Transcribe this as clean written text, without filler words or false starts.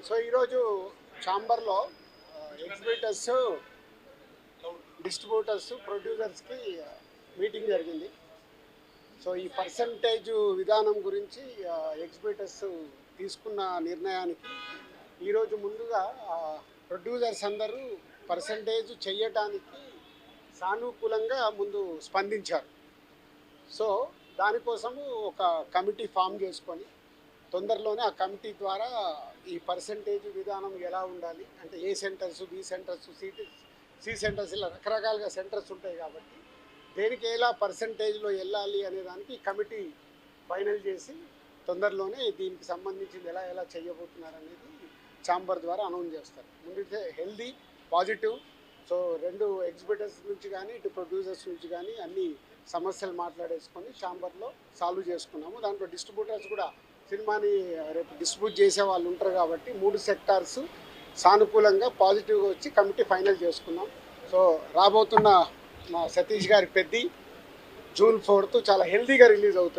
So ఈరోజు ఛాంబర్లో exhibitors, distributors, ప్రొడ్యూసర్స్కి meeting జరిగింది. సో ఈ పర్సంటేజ్ విధానం గురించి ఎగ్జిబిటర్స్ తీసుకున్న నిర్ణయానికి ఈరోజు ముందుగా ప్రొడ్యూసర్స్ అందరూ పర్సంటేజ్ చేయటానికి సానుకూలంగా ముందు స్పందించారు. సో దానికోసము ఒక కమిటీ ఫామ్ చేసుకొని తొందరలోనే ఆ కమిటీ ద్వారా ఈ పర్సంటేజ్ విధానం ఎలా ఉండాలి అంటే A centres, B centres, C centres, ఇలా రకరకాలుగా సెంటర్స్ ఉంటాయి కాబట్టి దేనికి ఎలా పర్సంటేజ్లో వెళ్ళాలి అనే దానికి కమిటీ ఫైనల్ చేసి తొందరలోనే దీనికి సంబంధించింది ఎలా ఎలా చేయబోతున్నారు అనేది ఛాంబర్ ద్వారా అనౌన్స్ చేస్తారు. ముందైతే హెల్దీ, పాజిటివ్. సో రెండు ఎగ్జిబిటర్స్ నుంచి కానీ ఇటు ప్రొడ్యూసర్స్ నుంచి కానీ అన్ని సమస్యలు మాట్లాడేసుకొని ఛాంబర్లో సాల్వ్ చేసుకున్నాము. దాంట్లో డిస్ట్రిబ్యూటర్స్ కూడా సినిమాని రేపు డిస్ట్రిబ్యూట్ చేసే వాళ్ళు ఉంటారు కాబట్టి 3 సెక్టార్స్ సానుకూలంగా పాజిటివ్గా వచ్చి కమిటీ ఫైనల్ చేసుకున్నాం. సో రాబోతున్న మా సతీష్ గారి పెద్ది జూన్ 4th చాలా హెల్దీగా రిలీజ్ అవుతుంది.